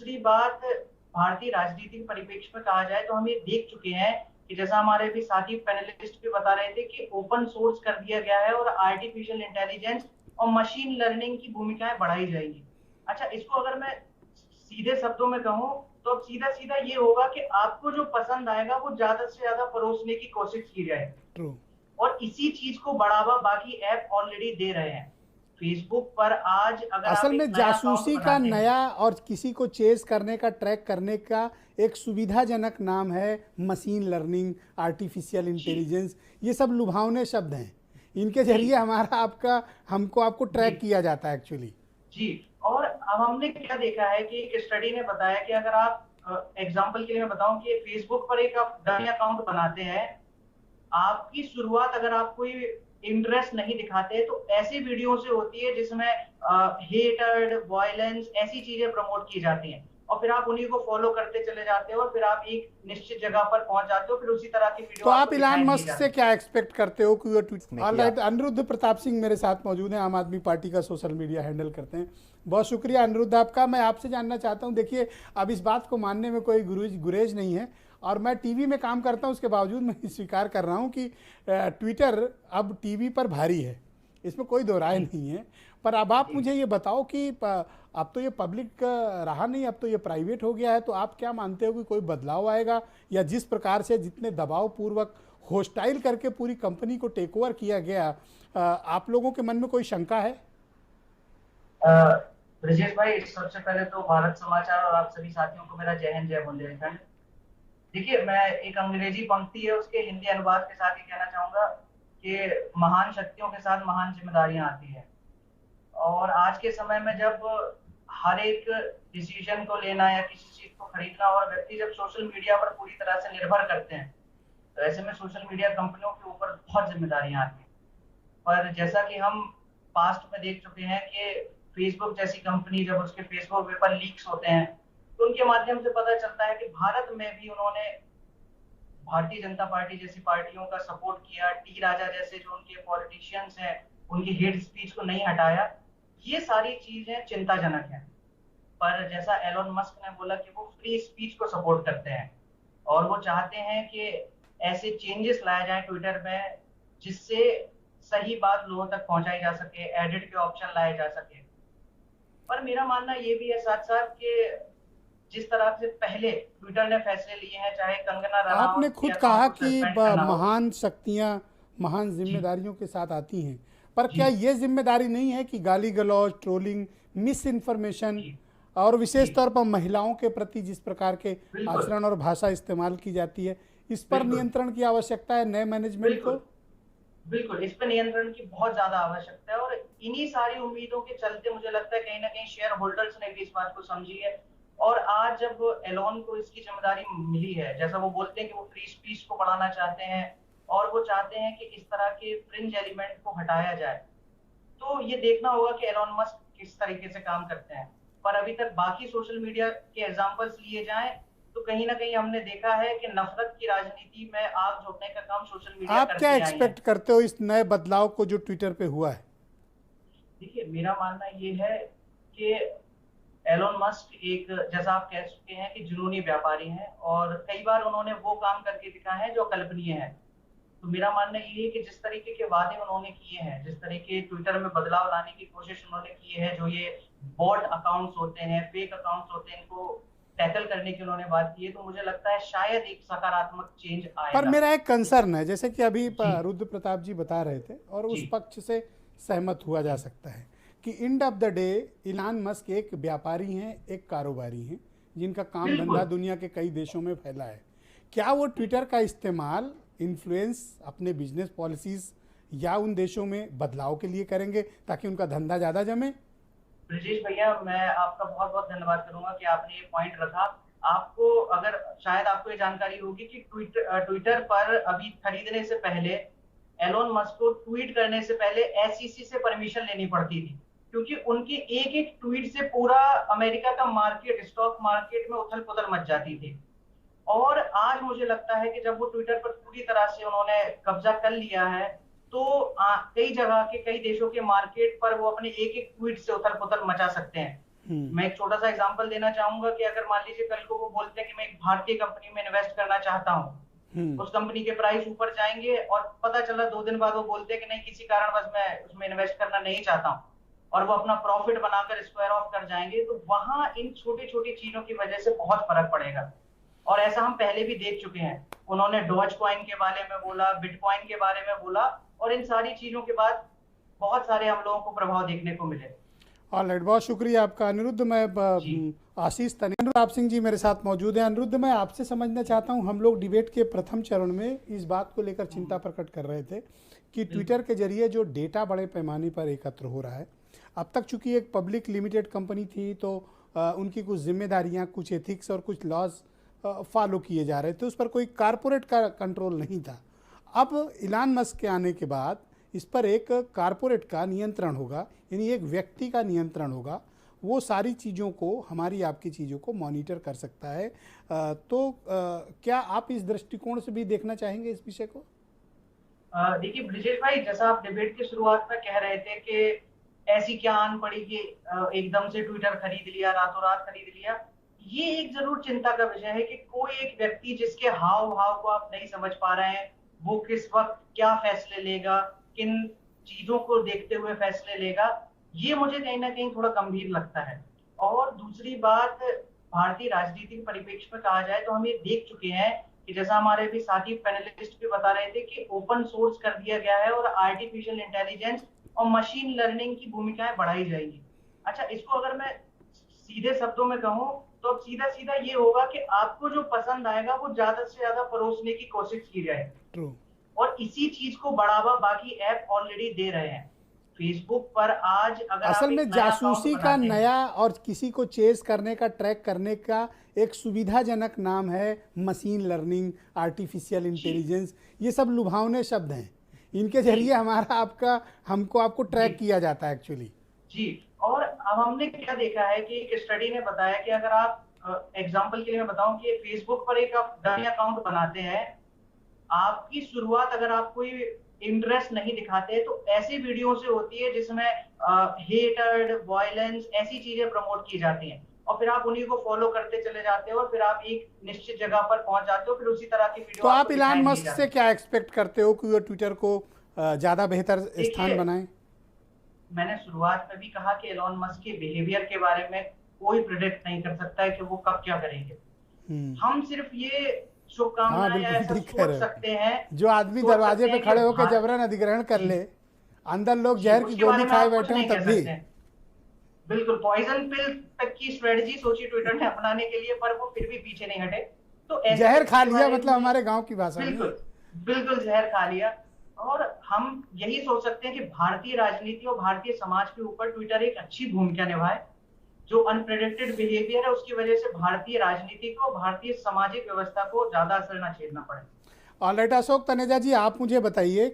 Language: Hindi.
दूसरी बात, भारतीय राजनीति के परिप्रेक्ष्य में कहा जाए तो हम ये देख चुके हैं कि जैसा हमारे भी साथी पैनलिस्ट भी बता रहे थे कि ओपन सोर्स कर दिया गया है और आर्टिफिशियल इंटेलिजेंस और मशीन लर्निंग की भूमिकाएं बढ़ाई जाएंगी। अच्छा, इसको अगर मैं सीधे शब्दों में कहूं तो अब सीधा सीधा ये होगा कि आपको जो पसंद आएगा वो ज्यादा से ज्यादा परोसने की कोशिश की जाए। ट्रू। और इसी चीज को बढ़ावा बाकी ऐप ऑलरेडी दे रहे हैं। फेसबुक पर आज अगर आप असल एक में नया अकाउंट जासूसी का बनाते हैं। नया और किसी को चेस करने का, ट्रैक करने का एक सुविधाजनक नाम है मशीन लर्निंग, आर्टिफिशियल जी इंटेलिजेंस। ये सब लुभावने शब्द हैं। इनके जी जरिए हमारा आपका हमको आपको जी ट्रैक किया जाता है एक्चुअली। जी। और अब हमने क्या देखा है कि एक स्टडी ने बताया कि अगर आप एग्जांपल के लिए मैं बताऊं कि फेसबुक पर एक आप डमी अकाउंट बनाते हैं, आपकी शुरुआत अगर आप कोई इंटरेस्ट नहीं दिखाते तो ऐसी वीडियो से होती है जिसमें हेटर्ड वायलेंस ऐसी चीजें प्रमोट की जाती हैं, और फिर आप उन्हीं को फॉलो करते चले जाते हो और फिर आप एक निश्चित जगह पर पहुंच जाते हो, फिर उसी तरह की वीडियो तो आपको आप इलान दिखाई नहीं मस्क से जाती। क्या एक्सपेक्ट करते हो कि वो ट्वीट? ने ऑल किया। राइट, अनिरुद्ध प्रताप सिंह मेरे साथ मौजूद हैं, आम आदमी पार्टी का सोशल मीडिया हैंडल करते हैं। बहुत शुक्रिया अनिरुद्ध आपका। मैं आपसे जानना चाहता हूं, देखिए अब इस बात को मानने में कोई गुरेज नहीं है, और मैं टीवी में काम करता हूं उसके बावजूद मैं स्वीकार कर रहा हूं कि ट्विटर अब टीवी पर भारी है, इसमें कोई दो राय जी नहीं है। पर अब आप जी। मुझे ये बताओ कि अब तो ये पब्लिक रहा नहीं, अब तो ये प्राइवेट हो गया है, तो आप क्या मानते हो कि कोई बदलाव आएगा, या जिस प्रकार से जितने दबाव पूर्वक होस्टाइल करके पूरी कंपनी को टेक ओवर किया गया, आप लोगों के मन में कोई शंका है? ब्रजेश भाई, सबसे पहले तो भारत समाचार और आप सभी साथियों को मेरा जय हिंद जय बुंदेलखंड। देखिए, मैं एक अंग्रेजी पंक्ति है उसके हिंदी अनुवाद के साथ ही कहना चाहूंगा कि महान शक्तियों के साथ महान जिम्मेदारियां आती है। और आज के समय में जब हर एक डिसीजन को लेना या किसी चीज को खरीदना और व्यक्ति जब सोशल मीडिया पर पूरी तरह से निर्भर करते हैं, तो ऐसे में सोशल मीडिया कंपनियों के ऊपर बहुत जिम्मेदारियां आती हैं। पर जैसा कि हम पास्ट में देख चुके हैं कि फेसबुक जैसी कंपनी जब उसके फेसबुक पेपर लीक्स होते हैं तो उनके माध्यम से पता चलता है कि भारत में भी उन्होंने भारतीय जनता पार्टी जैसी पार्टियों का सपोर्ट किया, टी राजा जैसे जो उनके पॉलिटिशियंस हैं उनकी हेट स्पीच को नहीं हटाया। ये सारी चीजें चिंताजनक हैं। पर जैसा एलोन मस्क ने बोला कि वो फ्री स्पीच को सपोर्ट करते हैं और वो चाहते हैं कि ऐसे चेंजेस लाए जाएं ट्विटर में जिससे सही बात लोगों तक पहुंचाई जा सके, एडिट के ऑप्शन लाए जा सके। पर मेरा मानना ये भी है साथ साथ कि जिस तरह से पहले ट्विटर ने फैसले लिए हैं, चाहे कंगना आपने रनावत के खुद अकाउंट कहा को कि सस्पेंड करना हो। महान शक्तियां महान जी जिम्मेदारियों के साथ आती हैं, पर क्या जी ये जिम्मेदारी नहीं है कि गाली गलौज, ट्रोलिंग, मिस इन्फॉर्मेशन जी और जी। विशेष तौर पर महिलाओं के प्रति जिस प्रकार के बिल्कुल आचरण और भाषा इस्तेमाल की जाती है, इस पर बिल्कुल नियंत्रण की आवश्यकता है नए मैनेजमेंट को? बिल्कुल बिल्कुल, इस पे नियंत्रण की बहुत ज्यादा आवश्यकता है। और इन्हीं सारी उम्मीदों के चलते मुझे लगता है कहीं ना कहीं शेयर होल्डर्स ने भी इस बात को समझी है। और आज जब एलोन को इसकी जिम्मेदारी मिली है, जैसा वो बोलते हैं कि वो फ्री स्पीच को बढ़ाना चाहते हैं और वो चाहते हैं कि इस तरह के फ्रिंज एलिमेंट को हटाया जाए, तो ये देखना होगा कि एलोन मस्क किस तरीके से काम करते हैं। पर अभी तक बाकी सोशल मीडिया के एग्जांपल्स लिए जाएं तो कहीं ना कहीं हमने देखा है कि नफरत की राजनीति में आग झोंकने का काम सोशल मीडिया आप क्या करती आई है। एक्सपेक्ट करते हो इस नए बदलाव को जो ट्विटर पे हुआ है? देखिए, मेरा मानना ये है कि एलोन मस्क एक, जैसा आप कह चुके हैं, कि जुनूनी व्यापारी हैं और कई बार उन्होंने वो काम करके दिखाए हैं जो अकल्पनीय है। तो मेरा मानना ये है कि जिस तरीके के वादे उन्होंने किए हैं, जिस तरीके ट्विटर में बदलाव लाने की कोशिश उन्होंने की है, जो ये बॉट अकाउंट्स होते हैं, फेक अकाउंट्स होते हैं, इनको टैकल करने की उन्होंने बात की है, तो मुझे लगता है शायद एक सकारात्मक चेंज पर आएगा। मेरा एक कंसर्न है, जैसे कि अभी जी रुद्र प्रताप जी बता रहे थे और जी उस पक्ष से सहमत हुआ जा सकता है कि end of the day इलान Musk एक व्यापारी हैं, एक कारोबारी हैं, जिनका काम धंधा बिल्कुल। दुनिया के कई देशों में फैला है। क्या वो ट्विटर का इस्तेमाल इन्फ्लुएंस अपने बिजनेस पॉलिसीज या उन देशों में बदलाव के लिए करेंगे ताकि उनका धंधा ज़्यादा जमे? ब्रजेश भैया, मैं आपका बहुत बहुत धन्यवाद करूंगा कि आपने ये पॉइंट रखा। आपको, अगर शायद आपको ये जानकारी होगी कि ट्विटर पर अभी खरीदने से पहले एलोन मस्क को ट्वीट करने से पहले एसईसी से परमिशन लेनी पड़ती थी, क्योंकि उनके एक एक ट्वीट से पूरा अमेरिका का मार्केट, स्टॉक मार्केट में उथल पुथल मच जाती थी। और आज मुझे लगता है कि जब वो ट्विटर पर पूरी तरह से उन्होंने कब्जा कर लिया है, तो कई जगह के, कई देशों के मार्केट पर वो अपने एक एक ट्वीट से उथल पुथल मचा सकते हैं। मैं एक छोटा सा एग्जांपल देना चाहूंगा कि अगर मान लीजिए कल को वो बोलते हैं कि मैं एक भारतीय कंपनी में इन्वेस्ट करना चाहता हूँ, उस कंपनी के प्राइस ऊपर जाएंगे और पता चला 2 दिन बाद वो बोलते हैं कि नहीं, किसी कारणवश मैं उसमें इन्वेस्ट करना नहीं चाहता हूँ, और वो अपना प्रॉफिट बनाकर स्क्वायर ऑफ कर जाएंगे, तो वहां इन छोटी छोटी चीजों की वजह से बहुत फर्क पड़ेगा। और ऐसा हम पहले भी देख चुके हैं। उन्होंने डॉज कॉइन के बारे में बोला, बिटकॉइन के बारे में बोला, और इन सारी चीजों के बाद बहुत सारे हम लोगों को प्रभाव देखने को मिले। ऑलराइट, बहुत शुक्रिया आपका अनिरुद्ध। मैं आशीष अनिरुद्ध सिंह जी मेरे साथ मौजूद हैं। अनिरुद्ध, मैं आपसे समझना चाहता हूं, हम लोग डिबेट के प्रथम चरण में इस बात को लेकर चिंता प्रकट कर रहे थे कि ट्विटर के जरिए जो डेटा बड़े पैमाने पर एकत्र हो रहा है, अब तक चूंकि एक पब्लिक लिमिटेड कंपनी थी तो उनकी कुछ जिम्मेदारियां, कुछ एथिक्स और कुछ लॉज फॉलो किए जा रहे थे, उस पर कोई कारपोरेट का कंट्रोल नहीं था। अब इलान मस्क के आने के बाद इस पर एक कारपोरेट का नियंत्रण होगा, यानी एक व्यक्ति का नियंत्रण होगा, वो सारी चीज़ों को, हमारी आपकी चीज़ों को मॉनिटर कर सकता है। क्या आप इस दृष्टिकोण से भी देखना चाहेंगे इस विषय को? देखिए ब्रिजेश भाई, जैसा आप डिबेट की शुरुआत में कह रहे थे कि ऐसी क्या आन पड़ी कि एकदम से ट्विटर खरीद लिया, रातों रात खरीद लिया, ये एक जरूर चिंता का विषय है कि कोई एक व्यक्ति जिसके हाव भाव को आप नहीं समझ पा रहे हैं, वो किस वक्त क्या फैसले लेगा, किन चीजों को देखते हुए फैसले लेगा, ये मुझे कहीं ना कहीं थोड़ा गंभीर लगता है। और दूसरी बात, भारतीय राजनीतिक परिप्रेक्ष्य में कहा जाए तो हम ये देख चुके हैं कि जैसा हमारे भी साथी पैनलिस्ट भी बता रहे थे कि ओपन सोर्स कर दिया गया है और आर्टिफिशियल इंटेलिजेंस और मशीन लर्निंग की भूमिकाएं बढ़ाई जाएंगी। अच्छा, इसको अगर मैं सीधे शब्दों में कहूं तो अब सीधा सीधा ये होगा कि आपको जो पसंद आएगा वो ज्यादा से ज्यादा परोसने की कोशिश की जाए। ट्रू। और इसी चीज को बढ़ावा बाकी ऐप ऑलरेडी दे रहे हैं। फेसबुक पर आज अगर असल में जासूसी का नया और किसी को चेस करने का, ट्रैक करने का एक सुविधाजनक नाम है मशीन लर्निंग, आर्टिफिशियल इंटेलिजेंस। ये सब लुभावने शब्द हैं, इनके जरिए हमारा आपको ट्रैक किया जाता है एक्चुअली जी। और अब हमने क्या देखा है कि एक स्टडी ने बताया कि अगर आप एग्जांपल के लिए मैं बताऊं कि फेसबुक पर एक आप डमी अकाउंट बनाते हैं, आपकी शुरुआत अगर आप कोई इंटरेस्ट नहीं दिखाते हैं तो ऐसी वीडियो से होती है जिसमें हेटेड, वायलेंस, ऐसी चीजें प्रमोट की जाती हैं, और फिर आप उन्हीं को फॉलो करते चले जाते हो और फिर आप एक निश्चित जगह पर पहुंच जाते हो, फिर उसी तरह की वीडियो। तो आप इलान मस्क से क्या एक्सपेक्ट करते हो कि वो ट्विटर को ज्यादा बेहतर स्थान बनाए? मैंने शुरुआत में भी कहा कि एलॉन मस्क के बिहेवियर के बारे में कोई प्रेडिक्ट नहीं कर सकता है कि वो कब क्या करेंगे। हम सिर्फ ये शुभकामनाएं ऐसा सोच सकते हैं, जो आदमी दरवाजे पे खड़े होकर जबरन अधिग्रहण कर ले, अंदर लोग जहर की गोली खाए बैठे हैं तब भी। बिल्कुल पॉइजन पिल तक की स्ट्रेटजी सोची ट्विटर ने अपनाने के लिए, पर वो फिर भी पीछे नहीं हटे। तो जहर खा लिया, मतलब हमारे गांव की भाषा में बिल्कुल जहर खा लिया। और हम यही सोच सकते हैं कि भारतीय राजनीति और भारतीय समाज के ऊपर ट्विटर एक अच्छी भूमिका निभाए। जो अनप्रेडिक्टेड बिहेवियर है उसकी वजह से भारतीय राजनीति को, भारतीय सामाजिक व्यवस्था को ज्यादा असर न झेलना पड़े। ऑलराइट, अशोक तनेजा जी, आप मुझे बताइए